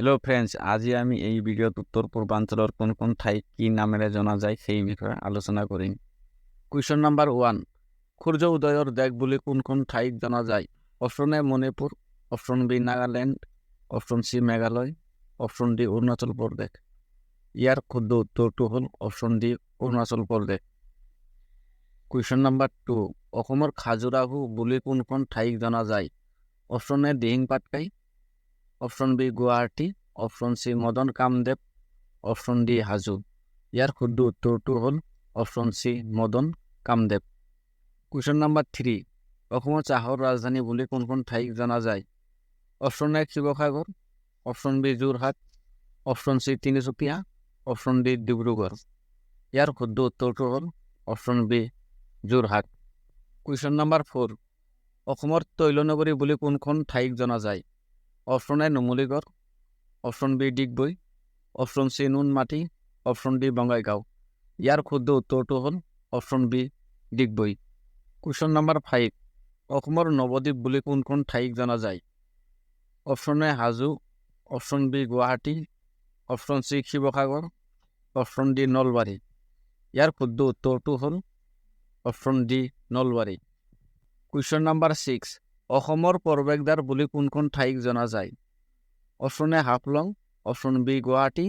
Hello friends, আজি আমি এই ভিডিওত উত্তৰ পূৰ্বাঞ্চলেৰ কোন কোন ঠাই কি নামেৰে জনা যায় সেই বিষয়ে আলোচনা কৰিম। কুৱেশ্যন নাম্বাৰ 1, সূৰ্য উদয়ৰ দেশ বুলি কোন কোন ঠাইক জনা যায়? Option A Manipur, option B Nagaland, option C Meghalaya, option D Arunachal Pradesh. ইয়াৰ শুদ্ধ উত্তৰটো হ'ল option D Arunachal Pradesh. Question number 2, অসমৰ খাজুৰাহো বুলি কোনখন ঠাইক জনা যায়? Option A Dihing Patkai, option B Guwahati, option C Madan Kamdev, option D Hajo. ইয়াৰ শুদ্ধ উত্তৰটো হ'ল option C Madan Kamdev. Question number 3, অসমৰ চাহৰ ৰাজধানী বুলি কোনখন ঠাইক জনা যায়? অপশ্যন এ Sivasagar, option B Jorhat, option C Tinsukia, option D Dibrugarh. ইয়াৰ শুদ্ধ উত্তৰটো হ'ল option B Jorhat. Question number 4, অসমৰ তৈলনগৰী বুলি কোনখন ঠাইক জনা যায়? Option A Numaligarh, option B Digboi, option C Nunmati, option D Bongaigaon. ইয়াৰ শুদ্ধ উত্তৰটো হ'ল option B Digboi. Question number 5, অসমৰ নৱদ্বীপ বুলি কোনখন ঠাইক জনা যায়? Option A Hajo, option B Guwahati, option C Sivasagar, option D Nalbari. ইয়াৰ শুদ্ধ উত্তৰটো হ'ল option D Nalbari. Question number 6, অসমৰ প্ৰৱেশদ্বাৰ বুলি কোনখন ঠাইক জনা যায়? Option A Haflong, option B Guwahati,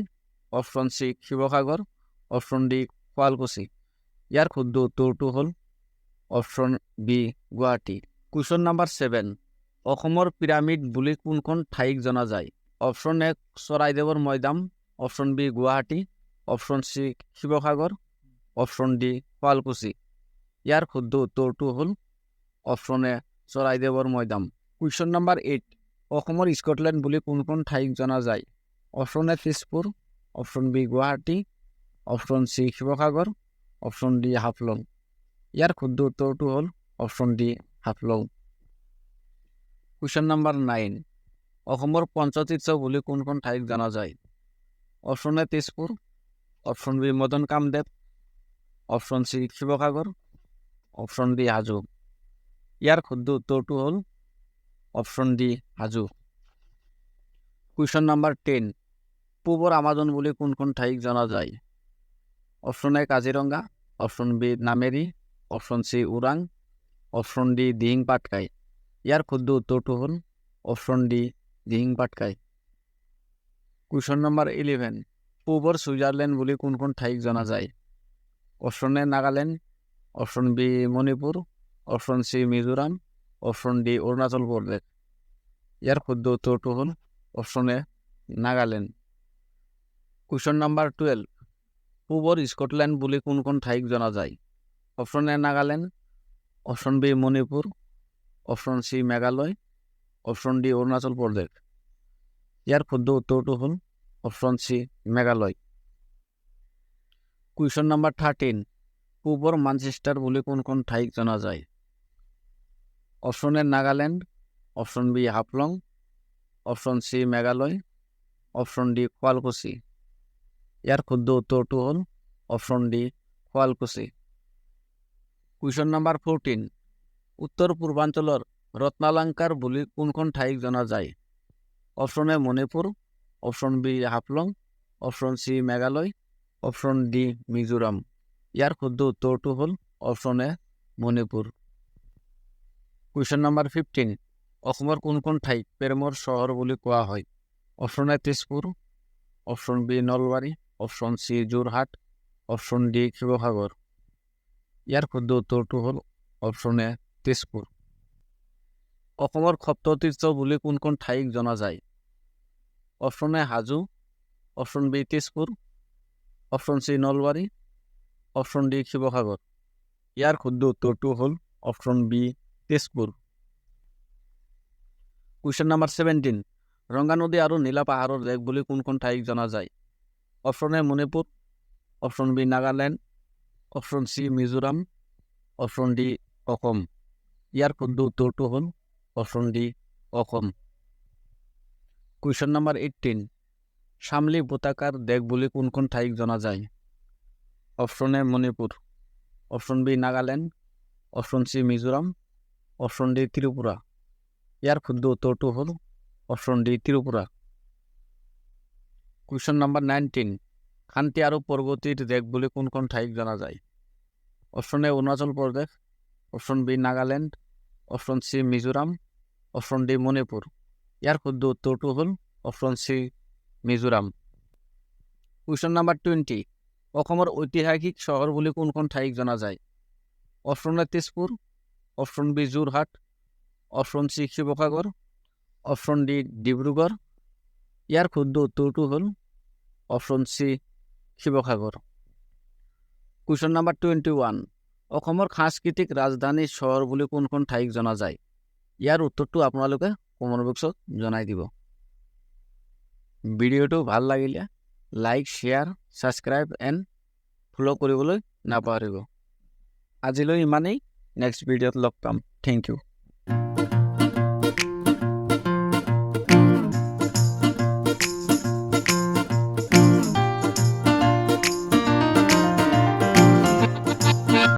option C Sivasagar, option D Sualkuchi. ইয়াৰ শুদ্ধ উত্তৰটো হ'ল option B Guwahati. Question number 7, অসমৰ পিৰামিড বুলি কোনখন ঠাইক জনা যায়? অপশ্যন এ চৰাইদেউৰ মৈদাম, option B Guwahati, option C Sivasagar, option D Sualkuchi. ইয়াৰ শুদ্ধ উত্তৰটো হ'ল অপশ্যন এ চৰাইদেউৰ মৈদাম। কুৱেশ্যন নাম্বাৰ 8, অসমৰ স্কটলেণ্ড বুলি কোনখন ঠাইক জনা যায়? Option A Tezpur, option B Guwahati, option C Sivasagar, option D Haflong. ইয়াৰ শুদ্ধ উত্তৰটো হ'ল option D Haflong. Question number 9, অসমৰ পঞ্চতীৰ্থ বুলি কোনখন ঠাইক জনা যায়? Option A Tezpur, option B Madan Kamdev, option C Sivasagar, option D Hajo. ইয়াৰ শুদ্ধ উত্তৰটো হ'ল option D Hajo. Question number 10, পূবৰ আমাজন বুলি কোনখন ঠাইক জনা যায়? Option A Kaziranga, option B Nameri, option C Orang, option D Dihing Patkai. ইয়াৰ শুদ্ধ উত্তৰটো হ'ল option D Dihing Patkai. Question number 11, পূবৰ ছুইজাৰলেণ্ড বুলি কোনখন ঠাইক জনা যায়? Option A Nagaland, option B Manipur, option C Mizoram, option D Arunachal Pradesh. ইয়াৰ শুদ্ধ উত্তৰটো হ'ল option A Nagaland. Question number 12, পূবৰ স্কটলেণ্ড বুলি কোনখন ঠাইক জনা যায়? Option A Nagaland, option B Manipur, option C Meghalaya, option D Arunachal Pradesh. ইয়াৰ শুদ্ধ উত্তৰটো হ'ল option C Meghalaya. Question number 13, পূবৰ মানচেষ্টাৰ বুলি কোনখন ঠাইক জনা যায়? Option A Nagaland, option B Haflong, option C Meghalaya, option D Sualkuchi. ইয়াৰ শুদ্ধ উত্তৰটো হ'ল option D Sualkuchi. Question number 14, উত্তৰ পূৰ্বাঞ্চলৰ ৰত্নালংকাৰ বুলি কোনখন ঠাইক জনা যায়? Option A Manipur, option B Haflong, option C Meghalaya, option D Mizoram. ইয়াৰ শুদ্ধ উত্তৰটো হ'ল option A Manipur. Question number 15, অসমৰ কোনখন ঠাইক প্ৰেমৰ চহৰ বুলি কোৱা হয়? Option A Tezpur, option B Nalbari, option C Jorhat, option D Sivasagar. ইয়াৰ শুদ্ধ উত্তৰটো হ'ল অপশ্যন এ তেজপুৰ। অসমৰ সপ্ততীৰ্থ বুলি কোনখন ঠাইক জনা যায়? Option A Hajo, option B Tezpur, option C Nalbari, option D Sivasagar. ইয়াৰ শুদ্ধ উত্তৰটো হ'ল option B Tezpur. Question number 17, ৰংগা নদী আৰু নীলা পাহাৰৰ দেশ বুলি কোনখন ঠাইক জনা যায়? Option A Manipur, option B Nagaland, option C Mizoram, option D Assam. ইয়াৰ শুদ্ধ উত্তৰটো হ'ল option D Assam. Question number 18, চামলি উপত্যকাৰ দেশ বুলি কোনখন ঠাইক জনা যায়? Option A Manipur, option B Nagaland, option C Mizoram, option D Tripura. ইয়াৰ শুদ্ধ উত্তৰটো হ'ল option D Tripura. Question number 19 শান্তি আৰু প্ৰগতিৰ দেশ বুলি কোনখন ঠাইক জনা যায়? Option A Arunachal Pradesh, option B Nagaland, option C Mizoram, option D Manipur. ইয়াৰ শুদ্ধ উত্তৰটো হ'ল option C Mizoram. Question number 20 অসমৰ ঐতিহাসিক চহৰ বুলি কোনখন ঠাইক জনা যায়? Option A Tezpur, option B Jorhat, option C Sivasagar, option D Dibrugarh. ইয়াৰ শুদ্ধ উত্তৰটো হ'ল option C Sivasagar. Question number 21 অসমৰ সাংস্কৃতিক ৰাজধানী চহৰ বুলি কোনখন ঠাইক জনা যায়? ইয়াৰ উত্তৰটো আপোনালোকে কমেণ্ট বক্সত জনাই দিব। ভিডিঅ'টো ভাল লাগিলে like, share, subscribe and follow' কৰিবলৈ নাপাহৰিব। আজিলৈ ইমানেই, নেক্সট ভিডিঅ'ত লগ পাম। Thank U.